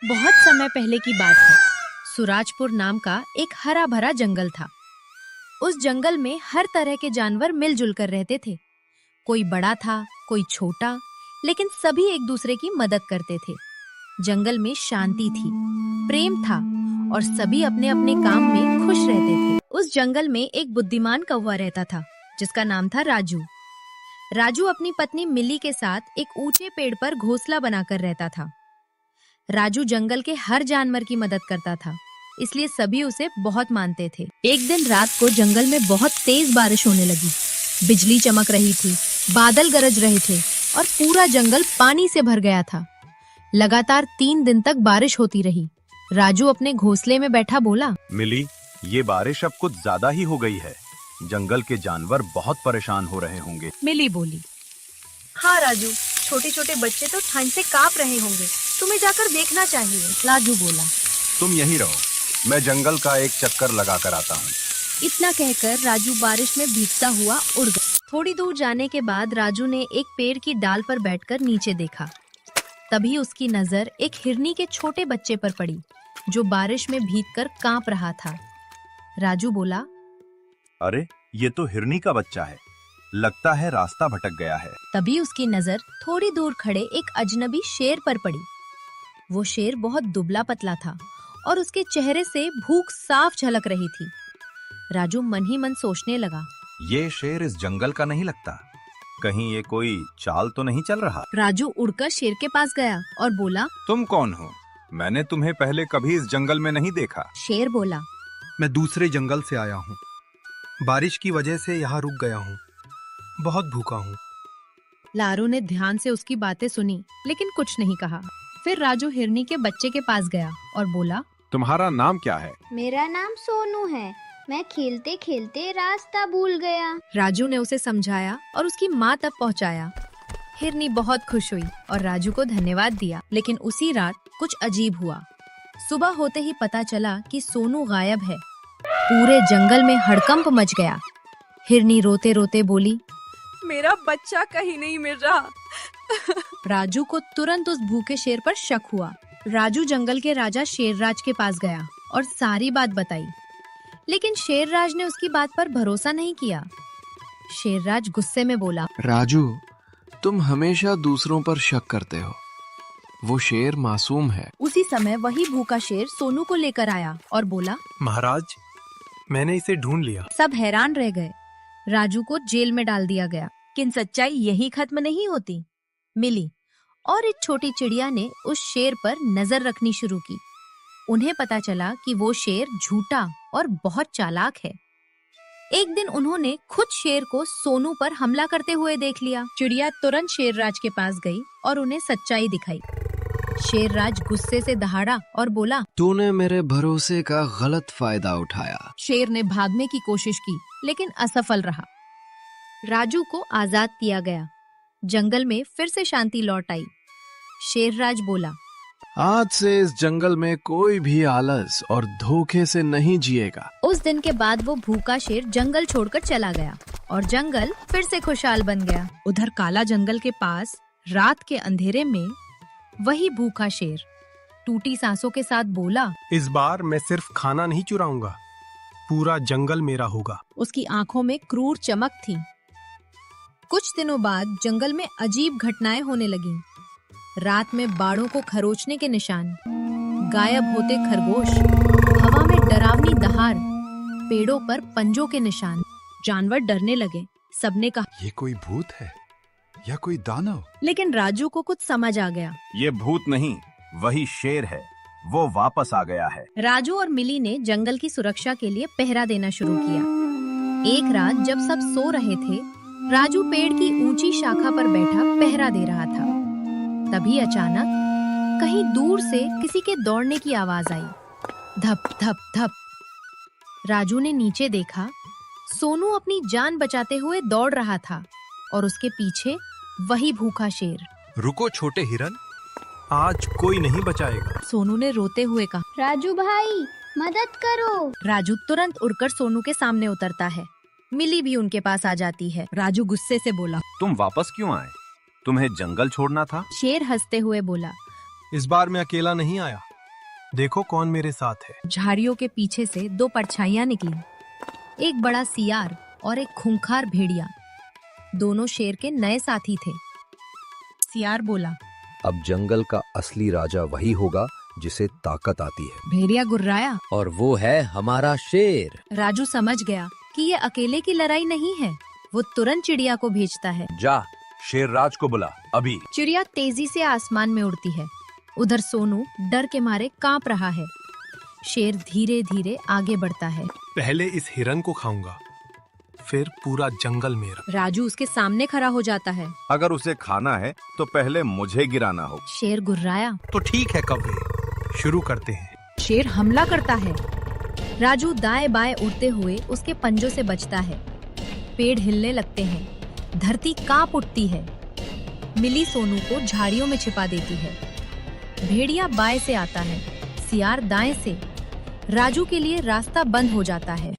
बहुत समय पहले की बात है। सुराजपुर नाम का एक हरा भरा जंगल था। उस जंगल में हर तरह के जानवर मिलजुल कर रहते थे। कोई बड़ा था, कोई छोटा, लेकिन सभी एक दूसरे की मदद करते थे। जंगल में शांति थी, प्रेम था और सभी अपने अपने काम में खुश रहते थे। उस जंगल में एक बुद्धिमान कौवा रहता था जिसका नाम था राजू। राजू अपनी पत्नी मिली के साथ एक ऊंचे पेड़ पर घोंसला बनाकर रहता था। राजू जंगल के हर जानवर की मदद करता था, इसलिए सभी उसे बहुत मानते थे। एक दिन रात को जंगल में बहुत तेज बारिश होने लगी। बिजली चमक रही थी, बादल गरज रहे थे और पूरा जंगल पानी से भर गया था। लगातार 3 दिन तक बारिश होती रही। राजू अपने घोंसले में बैठा बोला, मिली, ये बारिश अब कुछ ज्यादा ही हो गई है। जंगल के जानवर बहुत परेशान हो रहे होंगे। मिली बोली, हाँ राजू, छोटे छोटे बच्चे तो ठंड से कांप रहे होंगे, तुम्हें जाकर देखना चाहिए। राजू बोला, तुम यहीं रहो, मैं जंगल का एक चक्कर लगा कर आता हूँ। इतना कहकर राजू बारिश में भीगता हुआ उड़ गया। थोड़ी दूर जाने के बाद राजू ने एक पेड़ की डाल पर बैठकर नीचे देखा। तभी उसकी नजर एक हिरनी के छोटे बच्चे पर पड़ी जो बारिश में भीगकर कांप रहा था। राजू बोला, अरे, ये तो हिरनी का बच्चा है, लगता है रास्ता भटक गया है। तभी उसकी नजर थोड़ी दूर खड़े एक अजनबी शेर पर पड़ी। वो शेर बहुत दुबला पतला था और उसके चेहरे से भूख साफ झलक रही थी। राजू मन ही मन सोचने लगा, ये शेर इस जंगल का नहीं लगता, कहीं ये कोई चाल तो नहीं चल रहा। राजू उड़कर शेर के पास गया और बोला, तुम कौन हो? मैंने तुम्हें पहले कभी इस जंगल में नहीं देखा। शेर बोला, मैं दूसरे जंगल से आया हूँ, बारिश की वजह से यहाँ रुक गया हूँ, बहुत भूखा हूँ। लारू ने ध्यान से उसकी बातें सुनी लेकिन कुछ नहीं कहा। फिर राजू हिरनी के बच्चे के पास गया और बोला, तुम्हारा नाम क्या है? मेरा नाम सोनू है, मैं खेलते खेलते रास्ता भूल गया। राजू ने उसे समझाया और उसकी माँ तक पहुँचाया। हिरनी बहुत खुश हुई और राजू को धन्यवाद दिया। लेकिन उसी रात कुछ अजीब हुआ। सुबह होते ही पता चला कि सोनू गायब है। पूरे जंगल में हड़कंप मच गया। हिरनी रोते रोते बोली, मेरा बच्चा कहीं नहीं मिल रहा। राजू को तुरंत उस भूखे शेर पर शक हुआ। राजू जंगल के राजा शेरराज के पास गया और सारी बात बताई, लेकिन शेरराज ने उसकी बात पर भरोसा नहीं किया। शेरराज गुस्से में बोला, राजू, तुम हमेशा दूसरों पर शक करते हो, वो शेर मासूम है। उसी समय वही भूखा शेर सोनू को लेकर आया और बोला, महाराज, मैंने इसे ढूंढ लिया। सब हैरान रह गए। राजू को जेल में डाल दिया गया। किन सच्चाई यही खत्म नहीं होती। मिली और एक छोटी चिड़िया ने उस शेर पर नजर रखनी शुरू की। उन्हें पता चला कि वो शेर झूठा और बहुत चालाक है। एक दिन उन्होंने खुद शेर को सोनू पर हमला करते हुए देख लिया। चिड़िया तुरंत शेरराज के पास गई और उन्हें सच्चाई दिखाई। शेरराज गुस्से से दहाड़ा और बोला, तूने मेरे भरोसे का गलत फायदा उठाया। शेर ने भागने की कोशिश की लेकिन असफल रहा। राजू को आजाद किया गया। जंगल में फिर से शांति लौट आई। शेरराज बोला, आज से इस जंगल में कोई भी आलस और धोखे से नहीं जिएगा। उस दिन के बाद वो भूखा शेर जंगल छोड़कर चला गया और जंगल फिर से खुशहाल बन गया। उधर काला जंगल के पास रात के अंधेरे में वही भूखा शेर टूटी सांसों के साथ बोला, इस बार मैं सिर्फ खाना नहीं चुराऊंगा, पूरा जंगल मेरा होगा। उसकी आंखों में क्रूर चमक थी। कुछ दिनों बाद जंगल में अजीब घटनाएं होने लगीं। रात में बाड़ों को खरोचने के निशान, गायब होते खरगोश, हवा में डरावनी दहाड़, पेड़ों पर पंजों के निशान। जानवर डरने लगे। सबने कहा, ये कोई भूत है या कोई दानव? लेकिन राजू को कुछ समझ आ गया। ये भूत नहीं, वही शेर है, वो वापस आ गया है। राजू और मिली ने जंगल की सुरक्षा के लिए पहरा देना शुरू किया। एक रात जब सब सो रहे थे, राजू पेड़ की ऊंची शाखा पर बैठा पहरा दे रहा था। तभी अचानक कहीं दूर से किसी के दौड़ने की आवाज आई। धप धप धप। राजू ने नीचे देखा। सोनू अपनी जान बचाते हुए दौड़ रहा था और उसके पीछे वही भूखा शेर। रुको छोटे हिरन, आज कोई नहीं बचाएगा। सोनू ने रोते हुए कहा, राजू भाई, मदद करो। राजू तुरंत उड़कर सोनू के सामने उतरता है। मिली भी उनके पास आ जाती है। राजू गुस्से से बोला, तुम वापस क्यों आए? तुम्हें जंगल छोड़ना था? शेर हंसते हुए बोला, इस बार मैं अकेला नहीं आया, देखो कौन मेरे साथ है। झाड़ियों के पीछे से दो परछाइयां निकली, एक बड़ा सियार और एक खूंखार भेड़िया। दोनों शेर के नए साथी थे। सियार बोला, अब जंगल का असली राजा वही होगा जिसे ताकत आती है, भेड़िया गुर्राया। और वो है हमारा शेर। राजू समझ गया कि ये अकेले की लड़ाई नहीं है। वो तुरंत चिड़िया को भेजता है। जा, शेरराज को बुला अभी। चिड़िया तेजी से आसमान में उड़ती है। उधर सोनू डर के मारे कांप रहा है। शेर धीरे धीरे आगे बढ़ता है। पहले इस हिरन को खाऊंगा, फिर पूरा जंगल मेरा। राजू उसके सामने खड़ा हो जाता है। अगर उसे खाना है तो पहले मुझे गिराना हो। शेर गुर्राया। तो ठीक है कौवे, शुरू करते हैं। शेर हमला करता है। राजू दाएं बाएं उड़ते हुए उसके पंजों से बचता है। पेड़ हिलने लगते हैं, धरती कांप उठती है। मिली सोनू को झाड़ियों में छिपा देती है। भेड़िया बाएं से आता है, सियार दाएं से। राजू के लिए रास्ता बंद हो जाता है।